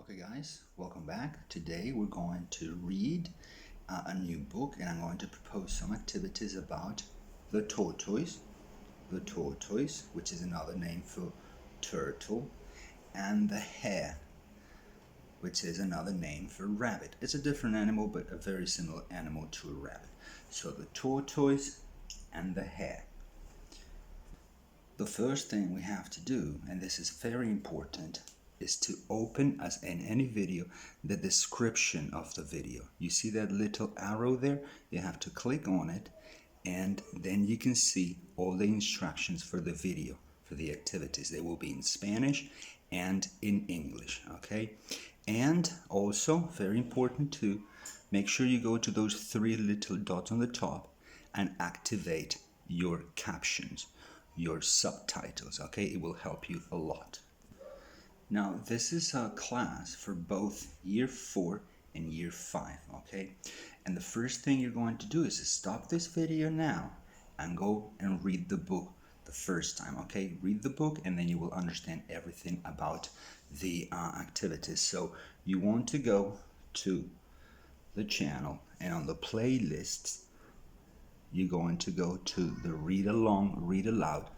Okay guys, welcome back. Today we're going to read a new book, and I'm going to propose some activities about the tortoise, which is another name for turtle, and the hare, which is another name for rabbit. It's a different animal, but a very similar animal to a rabbit. So the tortoise and the hare. The first thing we have to do, and this is very important, is to open, as in any video, the description of the video. You see that little arrow there? You have to click on it, and then you can see all the instructions for the video, for the activities. They will be in Spanish and in English, okay? And also, very important too, make sure you go to those three little dots on the top and activate your captions, your subtitles, okay? It will help you a lot. Now, this is a class for both year 4 and year 5, okay? And the first thing you're going to do is to stop this video now and go and read the book the first time, okay? Read the book and then you will understand everything about the activities. So you want to go to the channel, and on the playlists, you're going to go to the read along, read aloud,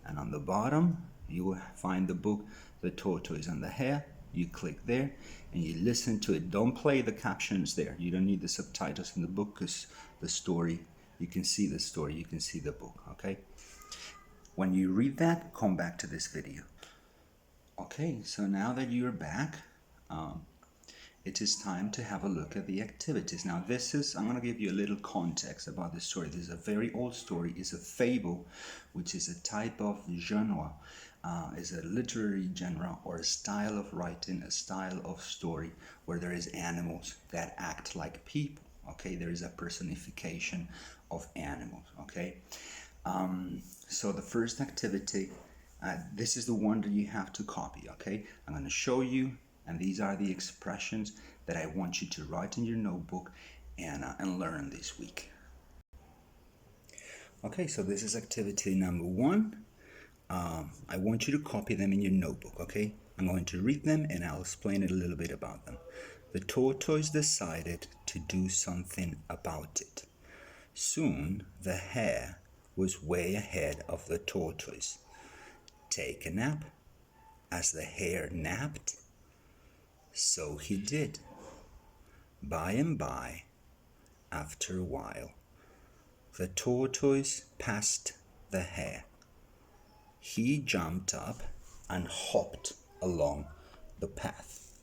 and on the bottom, you will find the book, The Tortoise and the Hare. You click there and you listen to it. Don't play the captions there. You don't need the subtitles in the book, because the story, you can see the story, you can see the book, okay? When you read that, come back to this video. Okay, so now that you're back, it is time to have a look at the activities. Now this is, I'm going to give you a little context about this story. This is a very old story. It's a fable, which is a type of genre, is a literary genre or a style of writing, a style of story where there is animals that act like people, okay? There is a personification of animals, okay? So the first activity, this is the one that you have to copy, okay? I'm going to show you, and these are the expressions that I want you to write in your notebook and learn this week. Okay, so this is activity number 1. I want you to copy them in your notebook, okay? I'm going to read them and I'll explain a little bit about them. The tortoise decided to do something about it. Soon the hare was way ahead of the tortoise. Take a nap. As the hare napped, so he did. By and by, after a while, the tortoise passed the hare. He jumped up and hopped along the path.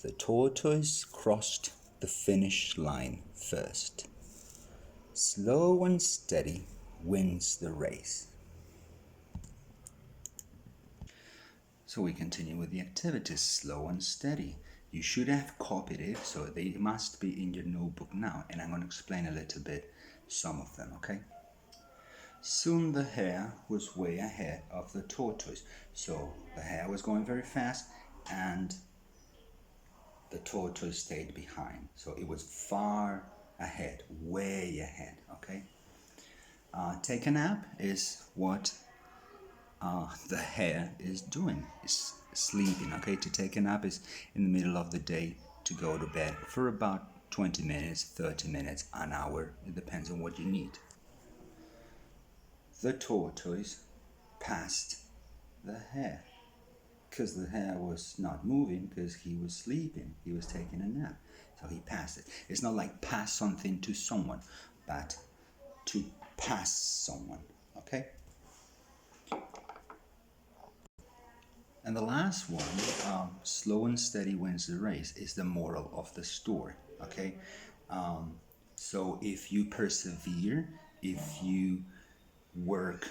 The tortoise crossed the finish line first. Slow and steady wins the race. So we continue with the activities, slow and steady. You should have copied it, so they must be in your notebook now, and I'm going to explain a little bit some of them, okay? Soon the hare was way ahead of the tortoise. So the hare was going very fast and the tortoise stayed behind. So it was far ahead, way ahead, okay? Take a nap is what the hare is doing, is sleeping, okay? To take a nap is in the middle of the day, to go to bed for about 20 minutes, 30 minutes, an hour. It depends on what you need. The tortoise passed the hare because the hare was not moving, because he was sleeping. He was taking a nap. So he passed it. It's not like pass something to someone, but to pass someone, okay? And the last one, slow and steady wins the race, is the moral of the story, okay? So if you persevere, if you work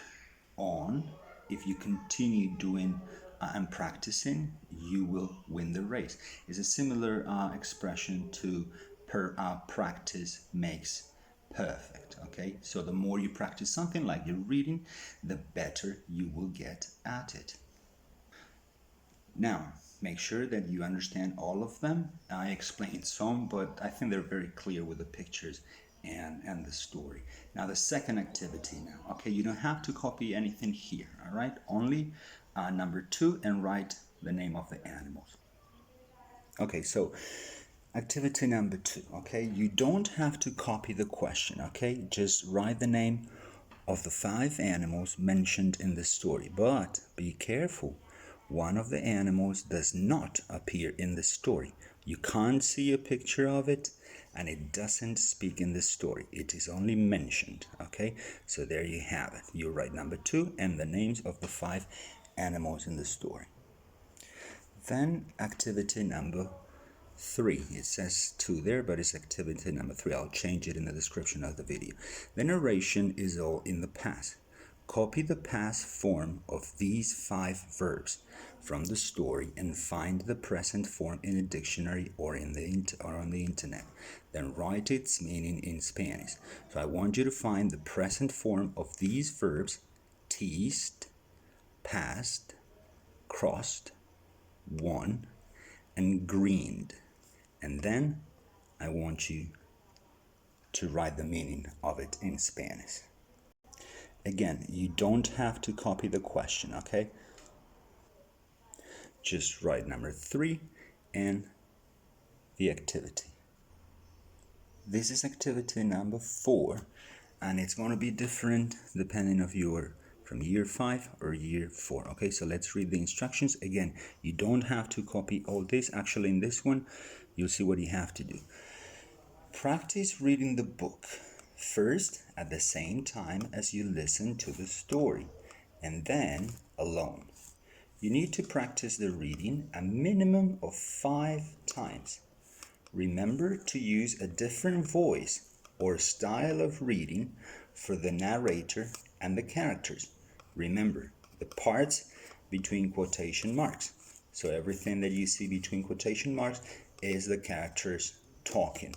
on, if you continue doing and practicing, you will win the race. It's a similar expression to practice makes perfect, okay? So the more you practice something like you're reading, the better you will get at it. Now, make sure that you understand all of them. I explained some, but I think they're very clear with the pictures and the story. Now, the second activity now. Okay, you don't have to copy anything here, all right? Only number 2, and write the name of the animals. Okay, so activity number 2, okay? You don't have to copy the question, okay? Just write the name of the 5 animals mentioned in the story. But be careful. One of the animals does not appear in the story. You can't see a picture of it, and it doesn't speak in the story. It is only mentioned, okay? So there you have it. You write number 2 and the names of the 5 animals in the story. Then activity number 3. It says 2 there, but it's activity number 3. I'll change it in the description of the video. The narration is all in the past. Copy the past form of these 5 verbs from the story and find the present form in a dictionary or on the internet. Then write its meaning in Spanish. So I want you to find the present form of these verbs: teased, passed, crossed, won, and greened. And then I want you to write the meaning of it in Spanish. Again, you don't have to copy the question, okay? Just write number 3 and the activity. This is activity number 4, and it's going to be different depending if you're from year 5 or year 4. Okay, so let's read the instructions. Again, you don't have to copy all this. Actually, in this one, you'll see what you have to do. Practice reading the book first at the same time as you listen to the story, and then alone. You need to practice the reading a minimum of 5 times. Remember to use a different voice or style of reading for the narrator and the characters. Remember the parts between quotation marks. So everything that you see between quotation marks is the characters talking.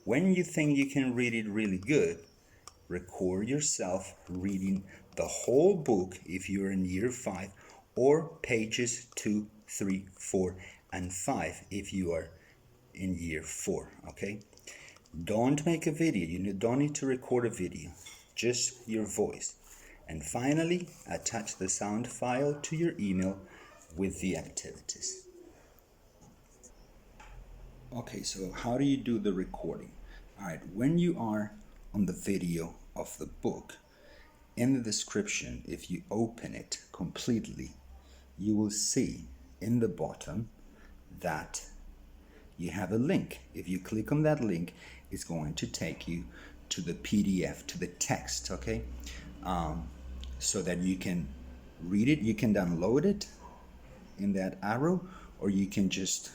When you think you can read it really good, record yourself reading the whole book if you're in year 5, or pages 2, 3, 4, and 5 if you are in year 4, okay? Don't make a video. You don't need to record a video, just your voice. And finally, attach the sound file to your email with the activities. Okay, so how do you do the recording? All right, when you are on the video of the book, in the description, if you open it completely, you will see in the bottom that you have a link. If you click on that link, it's going to take you to the PDF, to the text, okay? So that you can read it. You can download it in that arrow, or you can just,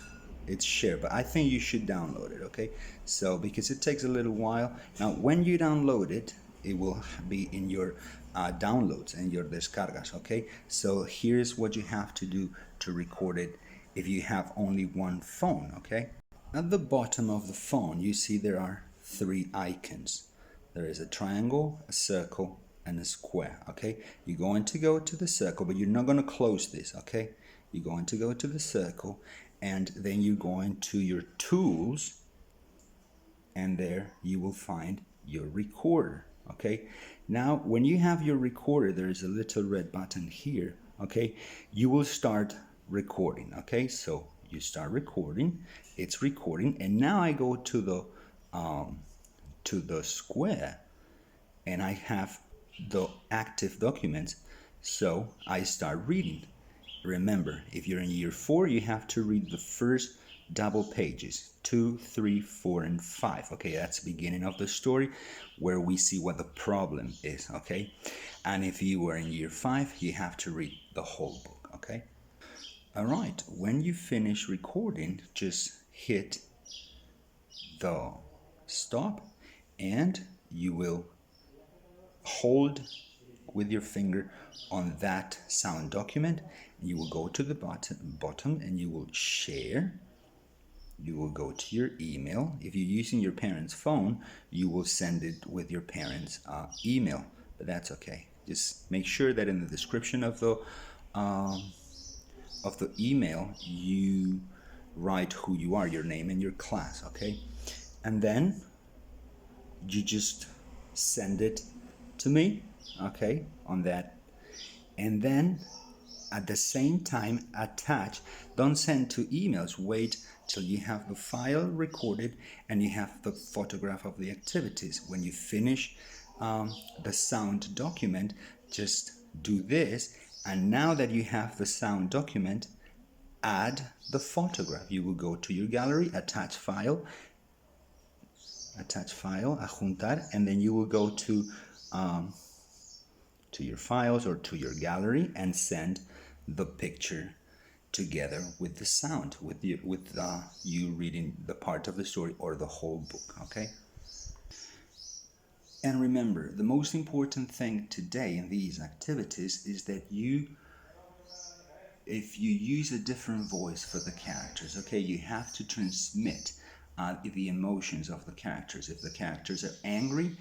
it's shared, but I think you should download it, okay? So because it takes a little while. Now when you download it, it will be in your downloads and your descargas, okay? So here's what you have to do to record it if you have only one phone, okay? At the bottom of the phone, you see there are 3 icons. There is a triangle, a circle, and a square, okay? You're going to go to the circle, but you're not going to close this, okay? You're going to go to the circle, and then you're going to your tools, and there you will find your recorder, okay? Now, when you have your recorder, there is a little red button here, okay? You will start recording, okay? So you start recording, it's recording, and now I go to the square, and I have the active documents, so I start reading. Remember, if you're in year 4, you have to read the first double pages, 2, 3, 4, and 5. Okay, that's the beginning of the story where we see what the problem is, okay? And if you were in year 5, you have to read the whole book, okay? All right, when you finish recording, just hit the stop, and you will hold with your finger on that sound document. You will go to the bottom and you will share. You will go to your email. If you're using your parents' phone, you will send it with your parents' email, but that's okay. Just make sure that in the description of the email you write who you are, your name and your class, okay? And then you just send it to me, okay, on that. And then At the same time, attach. Don't send to emails. Wait till you have the file recorded and you have the photograph of the activities. When you finish the sound document, just do this. And now that you have the sound document, add the photograph. You will go to your gallery, attach file, adjuntar, and then you will go to your files or to your gallery and send the picture together with the sound, with you reading the part of the story or the whole book. Okay. And remember, the most important thing today in these activities is that if you use a different voice for the characters, okay, you have to transmit the emotions of the characters. If the characters are angry,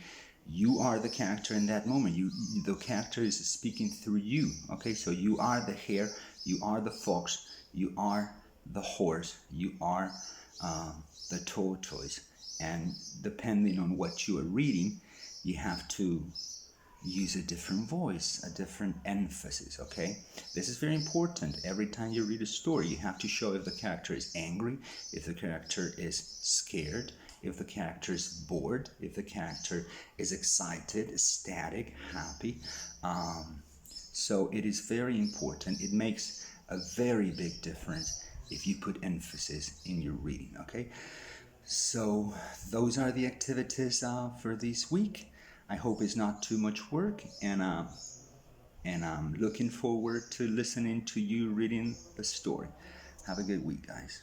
you are the character in that moment. The character is speaking through you. Okay, so you are the hare, you are the fox, you are the horse, you are the tortoise, and depending on what you are reading, you have to use a different voice, a different emphasis. Okay, this is very important. Every time you read a story, you have to show if the character is angry, if the character is scared, if the character is bored, if the character is excited, ecstatic, happy. So it is very important. It makes a very big difference if you put emphasis in your reading. Okay, so those are the activities for this week. I hope it's not too much work, and I'm looking forward to listening to you reading the story. Have a good week, guys.